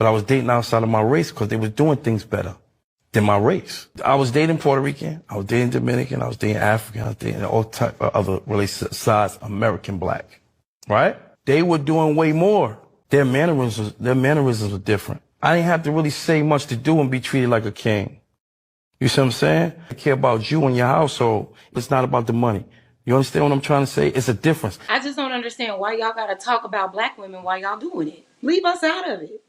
But I was dating outside of my race because they was doing things better than my race. I was dating Puerto Rican, I was dating Dominican, I was dating African, I was dating all type of other races besides American black, right? They were doing way more. Their mannerisms were different. I didn't have to really say much to do and be treated like a king. You see what I'm saying? I care about you and your household. It's not about the money. You understand what I'm trying to say? It's a difference. I just don't understand why y'all gotta talk about black women while y'all doing it. Leave us out of it.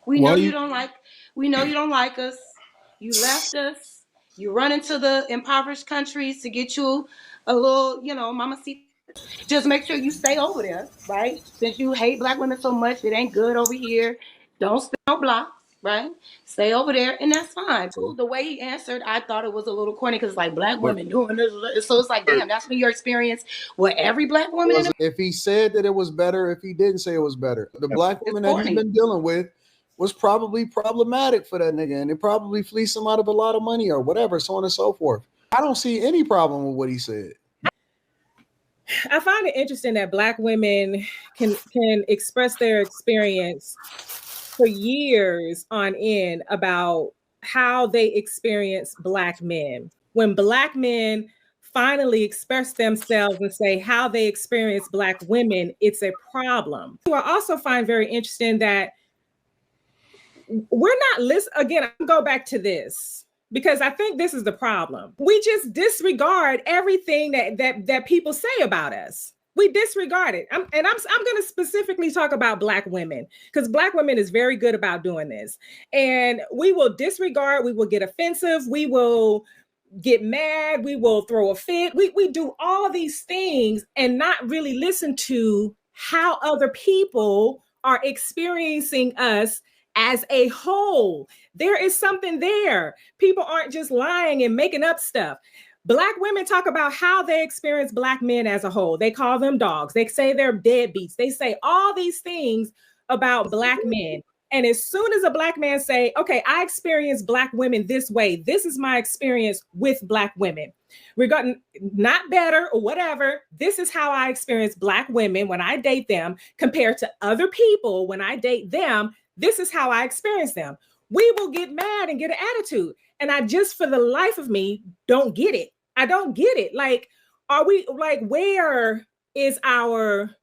We know you don't like us. You left us. You run into the impoverished countries to get you a little, mama see. Just make sure you stay over there, right? Since you hate black women so much, it ain't good over here. Don't spend no blocks, right? Stay over there, and that's fine. The way he answered, I thought it was a little corny because like black women doing this. So it's like, damn, that's been your experience with every black woman. If he said that it was better, if he didn't say it was better, the black woman that he's been dealing with was probably problematic for that nigga, and it probably fleeced him out of a lot of money or whatever, so on and so forth. I don't see any problem with what he said. I find it interesting that black women can express their experience for years on end about how they experience black men. When black men finally express themselves and say how they experience black women, it's a problem. I also find very interesting that we're not listening. Again, I'll go back to this because I think this is the problem. We just disregard everything that people say about us. We disregard it. I'm going to specifically talk about black women because black women is very good about doing this. And we will disregard, we will get offensive, we will get mad, we will throw a fit. We do all these things and not really listen to how other people are experiencing us as a whole. There is something there. People aren't just lying and making up stuff. Black women talk about how they experience black men as a whole. They call them dogs. They say they're deadbeats. They say all these things about black men. And as soon as a black man say, okay, I experience black women this way. This is my experience with black women. Regarding not better or whatever. This is how I experience black women when I date them compared to other people when I date them. This is how I experience them. We will get mad and get an attitude. And I just, for the life of me, don't get it. I don't get it. Like, are we like, where is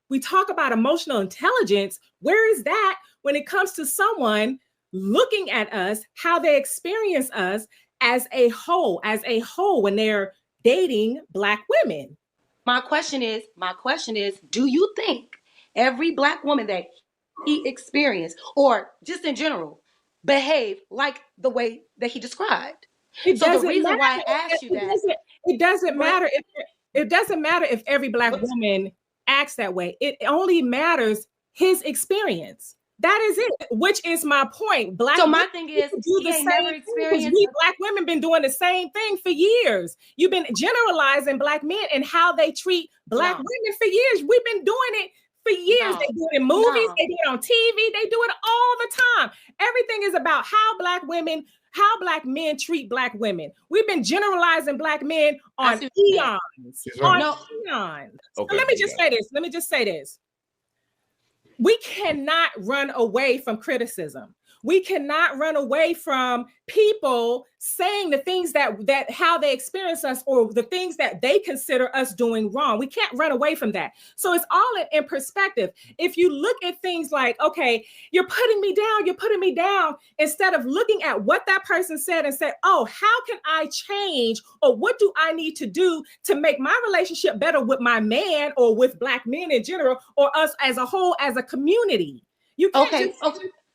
we talk about emotional intelligence. Where is that when it comes to someone looking at us, how they experience us as a whole when they're dating black women? My question is, do you think every black woman that he experienced, or just in general, behave like the way that he described? It so the reason why I asked you that, it doesn't matter if every black woman acts that way. It only matters his experience. That is it. Which is my point. So my thing is, he ain't never experienced. We black women been doing the same thing for years. You've been generalizing black men and how they treat black women for years. We've been doing it for years. They do it in movies, they do it on TV, they do it all the time. Everything is about how black men treat black women. We've been generalizing black men on eons. Eons. Okay, so let me just say this. We cannot run away from criticism. We cannot run away from people saying the things that how they experience us or the things that they consider us doing wrong. We can't run away from that. So it's all in perspective. If you look at things like, okay, you're putting me down, instead of looking at what that person said and say, oh, how can I change? Or what do I need to do to make my relationship better with my man or with black men in general, or us as a whole, as a community? You can't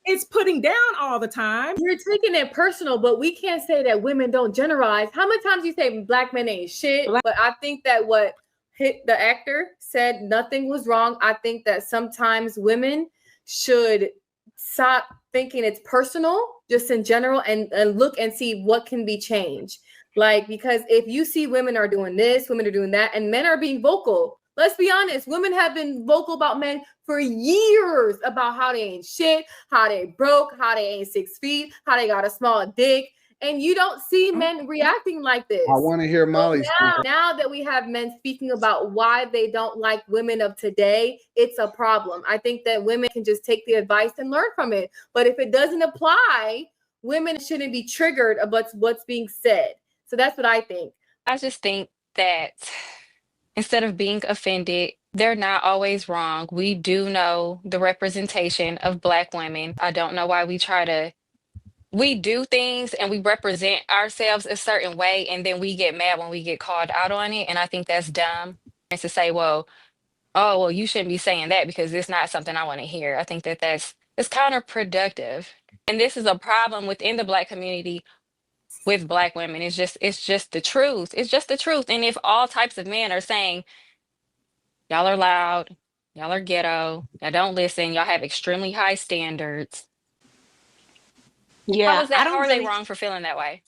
it's putting down all the time. You're taking it personal, but we can't say that women don't generalize. How many times you say black men ain't shit? But I think that what the actor said, nothing was wrong. I think that sometimes women should stop thinking it's personal, just in general, and look and see what can be changed. Like, because if you see women are doing this, women are doing that, and men are being vocal. Let's be honest, women have been vocal about men for years about how they ain't shit, how they broke, how they ain't 6 feet, how they got a small dick. And you don't see men reacting like this. I want to hear Molly so now that we have men speaking about why they don't like women of today, it's a problem. I think that women can just take the advice and learn from it. But if it doesn't apply, women shouldn't be triggered about what's being said. So that's what I think. I just think that instead of being offended, they're not always wrong. We do know the representation of Black women. I don't know why we do things and we represent ourselves a certain way, and then we get mad when we get called out on it. And I think that's dumb. And to say, well, oh, well, you shouldn't be saying that because it's not something I want to hear. I think that it's counterproductive. And this is a problem within the Black community with Black women. It's just the truth. It's just the truth. And if all types of men are saying, y'all are loud, y'all are ghetto, y'all don't listen, y'all have extremely high standards. Yeah, How are they wrong for feeling that way?